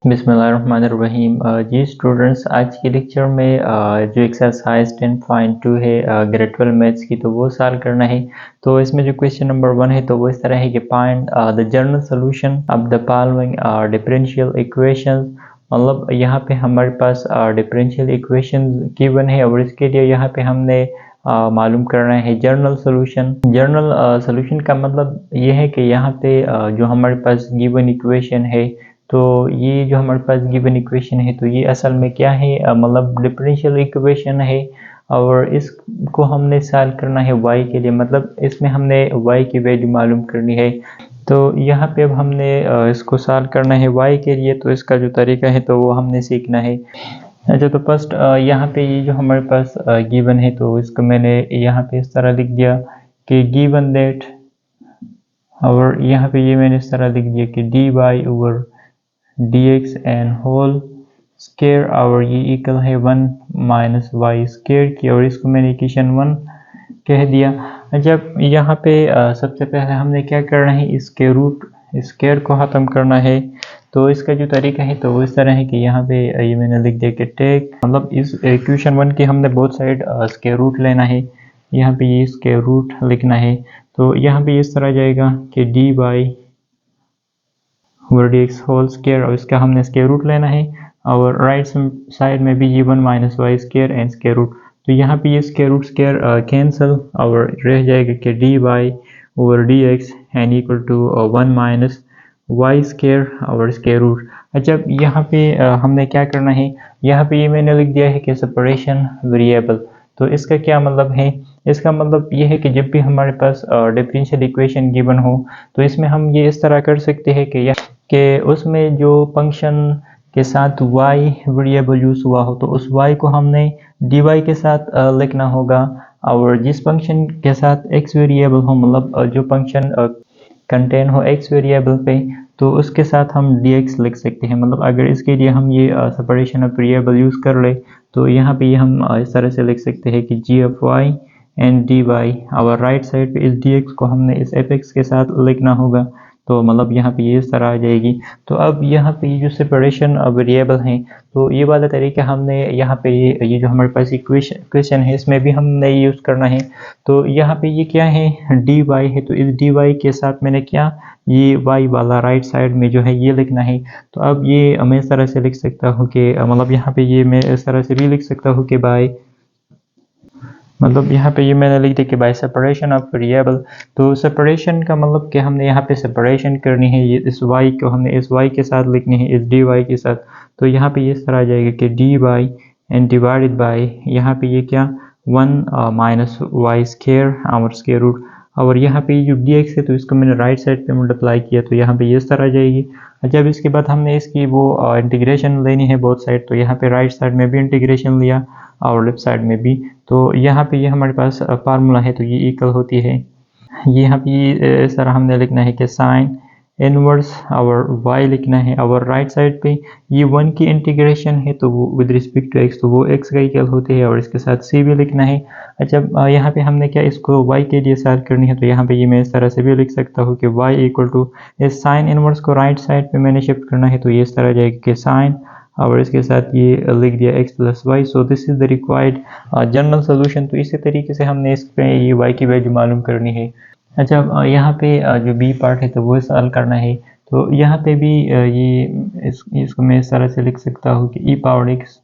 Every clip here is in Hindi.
बिस्मिल्लाहिर्रहमानिर्रहीम। जी स्टूडेंट्स, आज के लेक्चर में जो एक्सरसाइज 10.2 है ग्रेड 12 मैथ्स की, तो वो सॉल्व करना है। तो इसमें जो क्वेश्चन नंबर 1 है तो वो इस तरह है कि find the general solution of the following differential equations. मतलब यहाँ पे हमारे पास डिफरेंशियल इक्वेशन गिवन है और इसके लिए यहाँ पे हमने मालूम करना है जनरल सोल्यूशन। जनरल सोल्यूशन का मतलब ये है कि यहाँ पे जो हमारे पास गिवन इक्वेशन है, तो ये जो हमारे पास गिवन इक्वेशन है तो ये असल में क्या है, मतलब डिफरेंशियल इक्वेशन है और इसको हमने सॉल्व करना है y के लिए। मतलब इसमें हमने y की वैल्यू मालूम करनी है। तो यहाँ पे अब हमने इसको सॉल्व करना है y के लिए, तो इसका जो तरीका है तो वो हमने सीखना है। अच्छा, तो फर्स्ट यहाँ पे ये जो हमारे पास गिवन है तो इसको मैंने यहाँ पे इस तरह लिख दिया कि गिवन दैट, और यहाँ पे ये मैंने इस तरह लिख दिया कि dy over dx and whole square और ये इक्वल है 1 माइनस वाई स्केयर की, और इसको मैंने इक्वेशन 1 कह दिया। जब यहाँ पे सबसे पहले हमने क्या करना है, इसके रूट स्केयर को ख़त्म करना है। तो इसका जो तरीका है तो वो इस तरह है कि यहाँ पे ये मैंने लिख दिया कि टेक, मतलब इस इक्वेशन 1 की हमने बोथ साइड स्केयर रूट लेना है। यहाँ पे ये स्केयर रूट लिखना है। तो यहाँ पे इस तरह जाएगा कि d by over d x whole square, और इसका हमने स्केयर रूट लेना है। और राइट साइड में भी ये 1 minus y square and square root. तो यहाँ पे ये स्केयर रूट स्केयर कैंसिल और रह जाएगा कि d y over d x and equal to 1 minus y square और स्केयर रूट। अच्छा, यहाँ पे हमने क्या करना है, यहाँ पे ये मैंने लिख दिया है कि सेपरेशन वेरिएबल। तो इसका क्या मतलब है, इसका मतलब ये है कि जब भी हमारे पास डिफरेंशियल इक्वेशन गिवन हो तो इसमें हम ये इस तरह कर सकते हैं कि उसमें जो फंक्शन के साथ y वेरिएबल यूज़ हुआ हो तो उस y को हमने dy के साथ लिखना होगा, और जिस फंक्शन के साथ x वेरिएबल हो, मतलब जो फंक्शन कंटेन हो x वेरिएबल पे, तो उसके साथ हम dx लिख सकते हैं। मतलब अगर इसके लिए हम ये सेपरेशन ऑफ वेरिएबल यूज़ कर ले तो यहाँ पे हम इस तरह से लिख सकते हैं कि g of y and dy, और राइट साइड पे इस dx को हमने इस fx के साथ लिखना होगा। तो मतलब यहाँ पे ये इस तरह आ जाएगी। तो अब यहाँ पे ये जो सेपरेशन वेरिएबल हैं, तो ये वाला तरीका हमने यहाँ पे ये जो हमारे पास इक्वेशन है इसमें भी हमने यूज़ करना है। तो यहाँ पे ये क्या है, dy है, तो इस dy के साथ मैंने क्या, ये y वाला राइट साइड में जो है ये लिखना है। तो अब ये मैं इस तरह से लिख सकता हूँ कि मतलब यहाँ पे ये मैं इस तरह से भी लिख सकता हूँ कि बाय, मतलब यहाँ पे ये मैंने लिख दिया कि बाय सेपरेशन ऑफ वेरिएबल। तो सेपरेशन का मतलब कि हमने यहाँ पे सेपरेशन करनी है, ये इस y को हमने इस y के साथ लिखनी है, इस dy के साथ। तो यहाँ पे ये इस तरह आ जाएगा कि dy एंड डिवाइडेड बाय, यहाँ पे ये क्या 1 माइनस वाई स्केयर और स्केयर रूट, और यहाँ पे ये जो dx है तो इसको मैंने राइट साइड पे मल्टीप्लाई किया, तो यहाँ पे ये इस तरह आ जाएगी। जब इसके बाद हमने इसकी वो इंटीग्रेशन लेनी है बोथ साइड, तो यहाँ पे राइट साइड में भी इंटीग्रेशन लिया और लेफ्ट साइड में भी। तो यहाँ पे ये हमारे पास फार्मूला है, तो ये इक्वल होती है, ये यहाँ पे इस तरह हमने लिखना है कि साइन इनवर्स और y लिखना है, और राइट साइड पे ये 1 की इंटीग्रेशन है तो वो विद रिस्पेक्ट टू x, तो वो x का इक्वल होती है, और इसके साथ c भी लिखना है। अच्छा, यहाँ पे हमने क्या इसको y के लिए सॉल्व करनी है, तो यहाँ पे ये मैं इस तरह से भी लिख सकता हूँ कि y इक्वल टू इस साइन इनवर्स को राइट साइड पे मैंने शिफ्ट करना है, तो ये इस तरह जाएगा कि साइन और इसके साथ ये लिख दिया x plus y. So this is the required general solution. तो इसी तरीके से हमने इस पे ये y की वैल्यू मालूम करनी है। अच्छा, यहाँ पे जो बी पार्ट है तो वो सॉल्व करना है। तो यहाँ पे भी इसको मैं इस तरह से लिख सकता हूँ कि e power x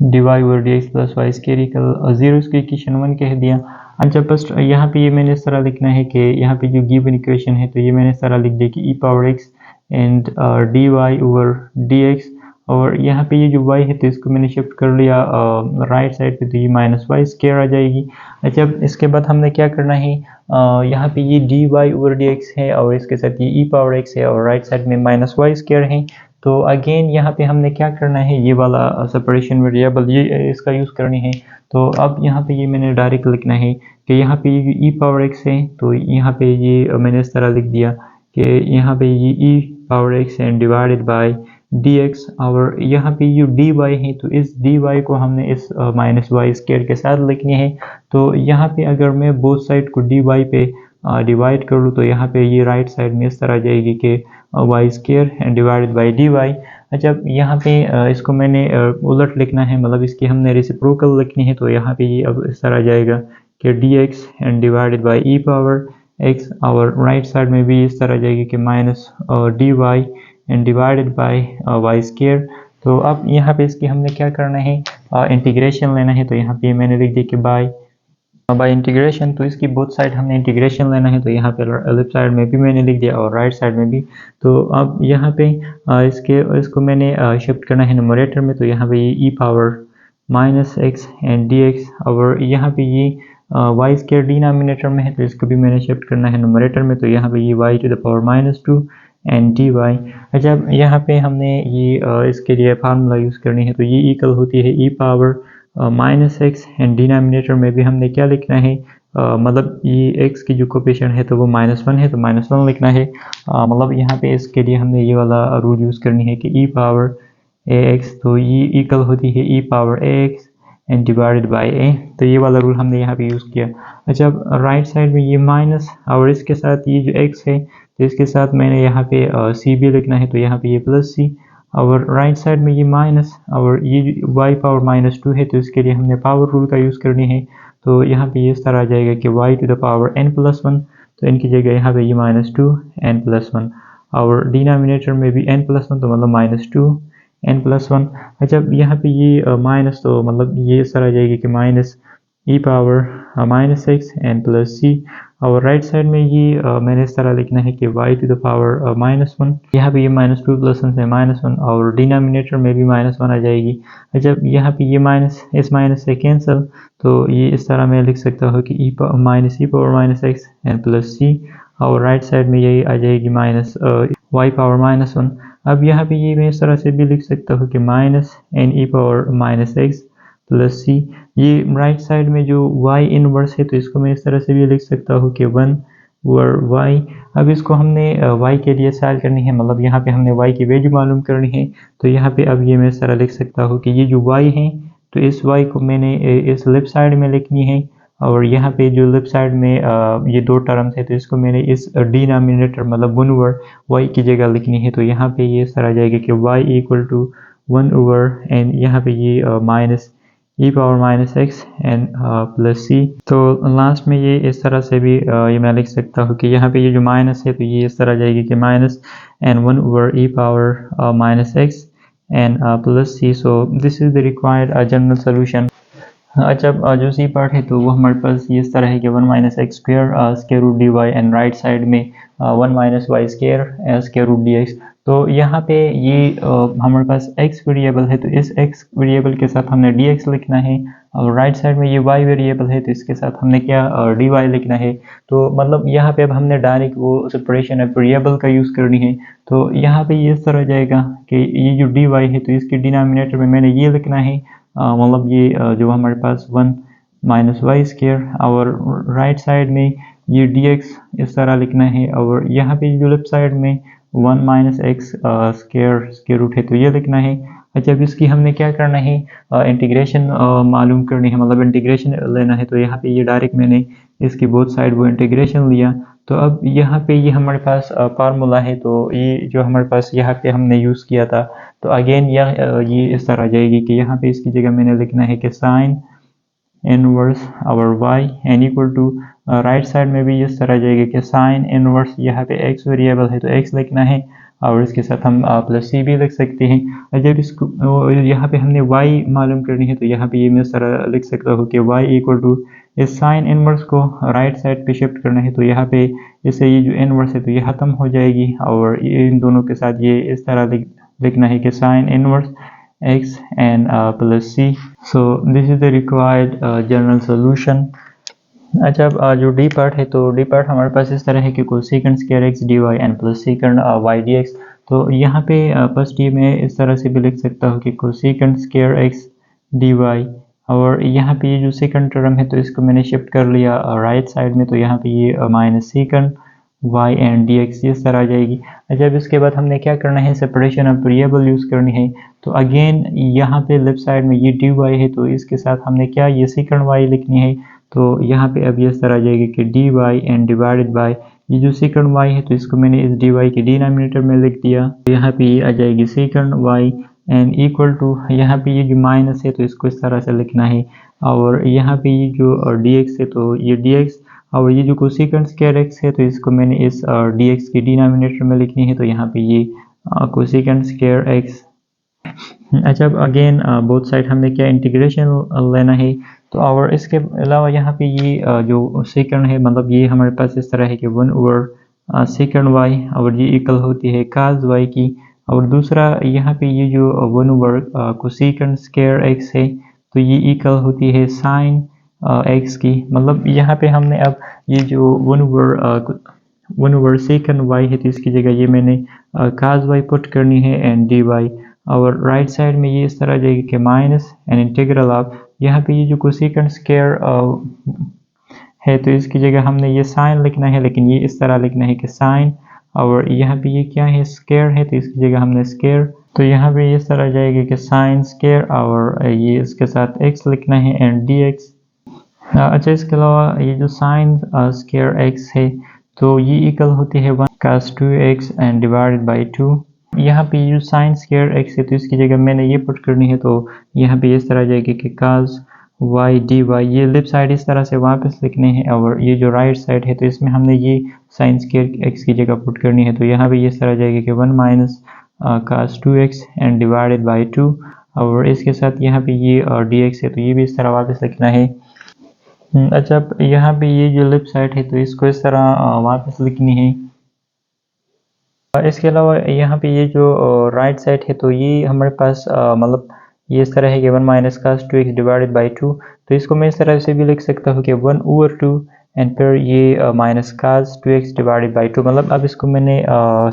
d y over d x plus y square equal 0, इसको इक्वेशन 1 कह दिया। अच्छा, फर्स्ट यहाँ पे ये मैंने इस तरह लिखना है कि यहाँ पे जो गिवन इक्वेशन है तो ये मैंने इस तरह लिख दिया कि e power x and d y over d x, और यहाँ पे ये जो y है तो इसको मैंने शिफ्ट कर लिया राइट साइड पे, तो ये माइनस वाई स्केयर आ जाएगी। अच्छा, इसके बाद हमने क्या करना है, यहाँ पे ये d y over d x है और इसके साथ ये ई पावर एक्स है और राइट साइड में माइनस वाई स्केयर है। तो अगेन यहाँ पे हमने क्या करना है, ये वाला सेपरेशन वेरिएबल ये इसका यूज़ करनी है। तो अब यहाँ पे ये मैंने डायरेक्ट लिखना है कि यहाँ पे ये ई पावर एक्स है, तो यहाँ पे ये मैंने इस तरह लिख दिया कि यहाँ पे ये e power x and divided by dx, और यहाँ पे जो dy है तो इस dy को हमने इस माइनस वाई स्केयर के साथ लिखनी है। तो यहाँ पे अगर मैं बोथ साइड को dy पे डिवाइड कर लूँ तो यहाँ पे ये राइट साइड में इस तरह आ जाएगी कि y square and divided by d y. जब यहाँ पे इसको मैंने उलट लिखना है, मतलब इसकी हमने रेसिप्रोकल लिखनी है, तो यहाँ पे ये अब इस तरह आ जाएगा कि d x and divided by e power x, और राइट साइड में भी इस तरह आ जाएगी कि minus d y and divided by y square. तो अब यहाँ पे इसकी हमने क्या करना है, इंटीग्रेशन लेना है। तो यहाँ पे मैंने लिख दिया कि बाय इंटीग्रेशन, तो इसकी बोथ साइड हमने इंटीग्रेशन लेना है। तो यहाँ पे लेफ्ट साइड में भी मैंने लिख दिया और राइट साइड में भी। तो अब यहाँ पे इसको मैंने शिफ्ट करना है न्यूमरेटर में। तो यहाँ पे ये e power minus x and d x, और यहाँ पे ये वाई स्क्वायर डिनोमिनेटर में है, तो इसको भी मैंने शिफ्ट करना है न्यूमरेटर में। तो यहाँ पे ये y to the power -2 and d y. जब यहाँ पे हमने ये इसके लिए फार्मूला यूज़ करनी है, तो ये इक्वल होती है e power minus x and denominator में भी हमने क्या लिखना है, मतलब ये x की जो कोफिशिएंट है तो वो -1 है, तो -1 लिखना है। मतलब यहाँ पे इसके लिए हमने ये वाला रूल यूज़ करनी है कि ई पावर ax, तो ये इक्वल होती है e power ax and divided by a। तो ये वाला रूल हमने यहाँ पे यूज़ किया। अच्छा, अब राइट साइड में ये माइनस और इसके साथ ये जो x है, तो इसके साथ मैंने यहाँ पे c भी लिखना है। तो यहाँ पे ये प्लस c, और राइट साइड में ये माइनस, और ये y पावर -2 है, तो इसके लिए हमने पावर रूल का यूज़ करनी है। तो यहाँ पे ये इस तरह आ जाएगा कि y to the power n+1, तो इनकी जगह यहाँ पे ये -2 n+1, और डिनोमिनेटर में भी n+1, तो मतलब -2 n+1। अच्छा, यहाँ पे ये माइनस, तो मतलब ये इस तरह आ जाएगी कि minus e power minus x n plus c, और राइट साइड में ये मैंने इस तरह लिखना है कि y टू द पावर -1। यहाँ पे ये -2 + 1 से -1, और डिनोमिनेटर में भी -1 आ जाएगी। जब यहाँ पे ये माइनस इस माइनस से कैंसिल, तो ये इस तरह मैं लिख सकता हूँ कि e power -x N plus c, और राइट साइड में यही आ जाएगी माइनस y पावर -1। अब यहाँ पे ये मैं इस तरह से भी लिख सकता हूँ कि -n e power -x plus c. ये राइट साइड में जो y इनवर्स है, तो इसको मैं इस तरह से भी लिख सकता हूँ कि 1/y। अब इसको हमने y के लिए सॉल्व करनी है, मतलब यहाँ पे हमने y की वैल्यू मालूम करनी है। तो यहाँ पे अब ये मैं इस तरह लिख सकता हूँ कि ये जो y है, तो इस y को मैंने इस लेफ्ट साइड में लिखनी है, और यहाँ पे जो लेफ्ट साइड में ये दो टर्म्स है, तो इसको मैंने इस डिनोमिनेटर मतलब 1/y की जगह लिखनी है। तो यहाँ पे ये इस तरह आ जाएगा कि y = 1/n, यहाँ पे ये minus e power -x N plus c. तो लास्ट में ये इस तरह से भी ये मैं लिख सकता हूँ कि यहाँ पे ये जो माइनस है, तो ये इस तरह आ जाएगी कि -n1/e power -x N plus C. So this is the required general solution. अच्छा, जो सी पार्ट है, तो वो हमारे पास ये इस तरह है कि 1 - x square square root dy, and right side में 1 - y square square root dx। तो यहाँ पे ये हमारे पास x वेरिएबल है, तो इस x वेरिएबल के साथ हमने dx लिखना है, और राइट साइड में ये y वेरिएबल है, तो इसके साथ हमने क्या dy लिखना है। तो मतलब यहाँ पे अब हमने डायरेक्ट वो सेपरेशन ऑफ वेरिएबल का यूज़ करनी है। तो यहाँ पे ये इस तरह जाएगा कि ये जो dy है, तो इसके डिनोमिनेटर में मैंने ये लिखना है, मतलब ये जो हमारे पास 1 - y स्क्वायर, और राइट साइड में ये dx इस तरह लिखना है, और यहाँ पे जो लेफ्ट साइड में 1 - x स्क्वायर रूट है, तो ये लिखना है। अच्छा, अब इसकी हमने क्या करना है, इंटीग्रेशन मालूम करनी है, मतलब इंटीग्रेशन लेना है। तो यहाँ पे ये डायरेक्ट मैंने इसकी बोथ साइड वो इंटीग्रेशन लिया। तो अब यहाँ पे ये हमारे पास फार्मूला है, तो ये जो हमारे पास यहाँ पे हमने यूज़ किया था, तो अगेन ये इस तरह आ जाएगी कि यहाँ पे इसकी जगह मैंने लिखना है कि साइन इनवर्स और y and equal to, right side में भी इस तरह आ जाएगी कि साइन इनवर्स, यहाँ पे x वेरिएबल है तो x लिखना है, और इसके साथ हम प्लस सी भी लिख सकते हैं। जब इसको यहाँ पे हमने y मालूम करनी है, तो यहाँ पे ये मैं इस तरह लिख सकता हूँ कि y इक्वल टू इस साइन इनवर्स को राइट साइड पे शिफ्ट करना है। तो यहाँ पे इससे ये जो इनवर्स है, तो ये ख़त्म हो जाएगी, और इन दोनों के साथ ये इस तरह लिखना है कि sine inverse x and plus c. So this is the required general solution. अच्छा, अब जो डी पार्ट है, तो डी पार्ट हमारे पास इस तरह है कि cosecant square x dy and plus second y dx। तो यहाँ पे फर्स्ट ये मैं इस तरह से भी लिख सकता हूँ कि कोसेकेंड स्क्वायर x dy, और यहाँ पे ये जो सेकंड टर्म है, तो इसको मैंने शिफ्ट कर लिया राइट साइड में। तो यहाँ पे ये minus second y and dx इस तरह आ जाएगी। जब इसके बाद हमने क्या करना है, सेपरेशन ऑफ वेरिएबल यूज़ करनी है। तो अगेन यहाँ पे लेफ्ट साइड में ये dy है, तो इसके साथ हमने क्या ये सेकंड y लिखनी है। तो यहाँ पे अब ये इस तरह आ जाएगी कि dy एंड डिवाइडेड बाय ये जो सेकंड y है तो इसको मैंने इस dy के डिनोमिनेटर में लिख दिया। तो यहाँ पे ये आ जाएगी second y and equal to यहाँ पे ये जो माइनस है तो इसको इस तरह से लिखना है, और यहाँ पे ये जो dx है तो ये dx, और ये जो कोसेकेंट स्क्वायर x है तो इसको मैंने इस dx के डिनोमिनेटर में लिखनी है। तो यहाँ पे ये कोसेकेंट स्क्वायर x। अच्छा, अब अगेन बोथ साइड हमने क्या इंटीग्रेशन लेना है। तो और इसके अलावा यहाँ पे ये जो सेकंड है, मतलब ये हमारे पास इस तरह है कि 1/2 सेकंड y, और ये इक्वल होती है cos y की। और दूसरा यहाँ पे ये जो 1/2 कोसेकेंट स्क्वायर x है तो ये इक्वल होती है sin x की। मतलब यहाँ पे हमने अब ये जो 1/2 सेकंड y है तो इसकी जगह ये मैंने cos y पुट करनी है एंड dy, और राइट साइड में ये इस तरह आ जाएगी कि माइनस एंड इंटीग्रल ऑफ यहाँ पे ये जो कोसेकेंट स्क्वायर है तो इसकी जगह हमने ये साइन लिखना है, लेकिन ये इस तरह लिखना है कि साइन, और यहाँ पे ये क्या है स्क्वायर है तो इसकी जगह हमने स्क्वायर, तो यहाँ पे ये इस तरह आ जाएगी कि साइन स्क्वायर, और ये इसके साथ x लिखना है एंड dx। अच्छा, इसके अलावा ये जो साइन स्क्वायर x है तो ये इक्वल होती है 1 cos 2x and divided by 2। यहाँ पे जो साइन स्क्वायर x है तो इसकी जगह मैंने ये पुट करनी है, तो यहाँ पे इस तरह आ जाएगी कि cos y dy, ये लेफ्ट साइड इस तरह से वापस लिखने हैं, और ये जो राइट साइड है तो इसमें हमने ये साइन स्क्वायर x की जगह पुट करनी है। तो यहाँ पे इस तरह आ जाएगी कि 1 minus cos 2x and divided by 2, और इसके साथ यहाँ पे ये dx है तो ये भी इस तरह वापस लिखना है। अच्छा, यहाँ पे ये जो लेफ्ट साइड है तो इसको इस तरह वापस लिखनी है। इसके अलावा यहाँ पे ये जो राइट साइड है तो ये हमारे पास मतलब ये इस तरह है कि 1 minus cos 2x divided by 2, तो इसको मैं इस तरह से भी लिख सकता हूँ कि 1/2 एंड फिर ये minus cos 2x divided by 2। मतलब अब इसको मैंने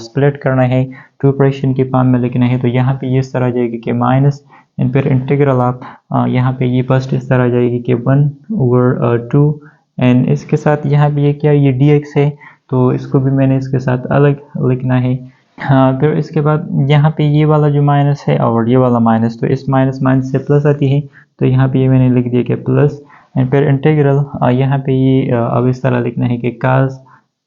स्प्लिट करना है, टू फ्रैक्शन के फॉर्म में लिखना है। तो यहाँ पे ये इस तरह आ जाएगी कि माइनस एंड फिर इंटीग्रल ऑफ यहाँ पे ये फर्स्ट इस तरह आ जाएगी कि 1/2 एंड इसके साथ यहाँ पे ये क्या ये dx है तो इसको भी मैंने इसके साथ अलग लिखना है। हाँ, फिर इसके बाद यहाँ पे ये वाला जो माइनस है और ये वाला माइनस, तो इस माइनस माइनस से प्लस आती है, तो यहाँ पे ये मैंने लिख दिया कि प्लस एंड फिर इंटीग्रल यहाँ पे ये अब इस तरह लिखना है कि cos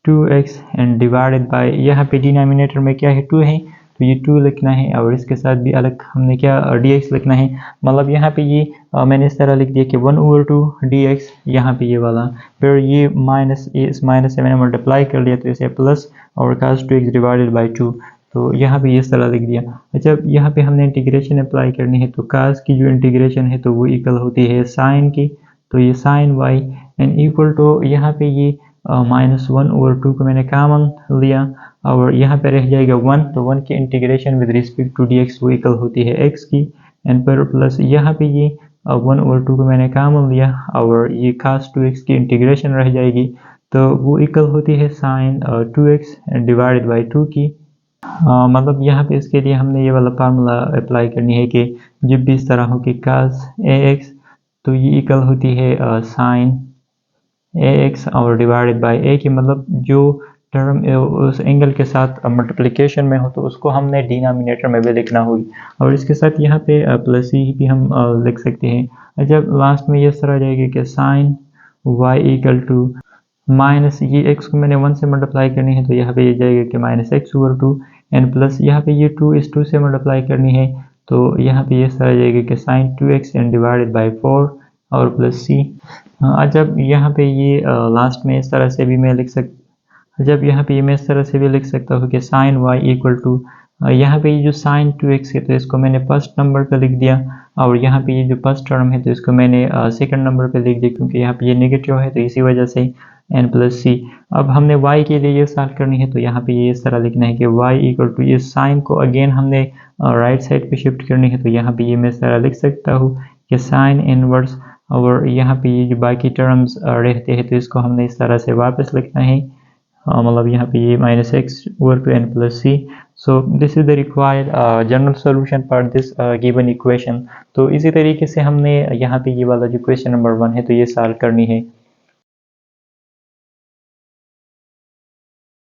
2x and divided bye यहाँ पे डिनोमिनेटर में क्या है 2 है तो ये 2 लिखना है, और इसके साथ भी अलग हमने क्या dx लिखना है। मतलब यहाँ पे ये मैंने इस तरह लिख दिया कि 1/2 dx, यहाँ पे ये वाला, फिर ये माइनस, इस माइनस से मैंने मल्टीप्लाई कर लिया तो इसे प्लस और cos 2x डिवाइडेड बाई 2, तो यहाँ पे इस तरह लिख दिया। अच्छा, यहाँ पे हमने इंटीग्रेशन अप्लाई करनी है, तो cos की जो इंटीग्रेशन है तो वो इक्वल होती है साइन की, तो ये sine y and equal to यहाँ पे ये -1/2 को मैंने कॉमन लिया और यहाँ पे रह जाएगा 1, तो 1 की integration with respect to dx वो इक्वल होती है x की, एंड पर प्लस यहाँ पे ये 1/2 को मैंने कॉमन लिया और ये cos 2x की इंटीग्रेशन रह जाएगी, तो वो इक्वल होती है साइन 2x डिवाइडेड बाई 2 की। मतलब यहाँ पे इसके लिए हमने ये वाला फार्मूला अप्लाई करनी है कि जब भी इस तरह हो कि cos ax तो ये इक्वल होती है साइन ax और डिवाइडेड बाई a की, मतलब जो टर्म उस एंगल के साथ मल्टीप्लिकेशन में हो तो उसको हमने डिनोमिनेटर में भी लिखना होगी, और इसके साथ यहाँ पे प्लस ही भी हम लिख सकते हैं। जब लास्ट में ये इस तरह आ जाएगी कि sine y equal to minus ये x को मैंने 1 से मल्टीप्लाई करनी है तो यहाँ पे ये जाएगा कि -x/2 एंड प्लस यहाँ पे ये 2 इस 2 से मल्टीप्लाई करनी है तो यहाँ पे ये इस तरह आ जाएगा कि sign 2x and divided by 4 और प्लस c। जब यहाँ पे ये लास्ट में इस तरह से भी मैं लिख सकता, जब यहाँ पे मैं इस तरह से भी लिख सकता हूँ कि साइन y इक्वल टू यहाँ पे ये जो साइन 2x है तो इसको मैंने फर्स्ट नंबर पे लिख दिया, और यहाँ पे ये जो फर्स्ट टर्म है तो इसको मैंने सेकंड नंबर पे लिख दिया क्योंकि यहाँ पे ये नेगेटिव है तो इसी वजह से n प्लस c। अब हमने y के लिए ये सॉल्व करनी है तो यहाँ पे ये इस तरह लिखना है कि y इक्वल टू ये साइन को अगेन हमने राइट साइड पे शिफ्ट करनी है, तो यहाँ पे ये मैं इस तरह लिख सकता हूँ कि साइन इनवर्स, और यहाँ पे ये जो बाकी टर्म्स रहते हैं तो इसको हमने इस तरह से वापस लिखना है, मतलब यहाँ पे ये -x/n plus c। So this is the required general solution for this given equation. तो इसी तरीके से हमने यहाँ पे ये वाला जो क्वेश्चन नंबर 1 है तो ये सॉल्व करनी है।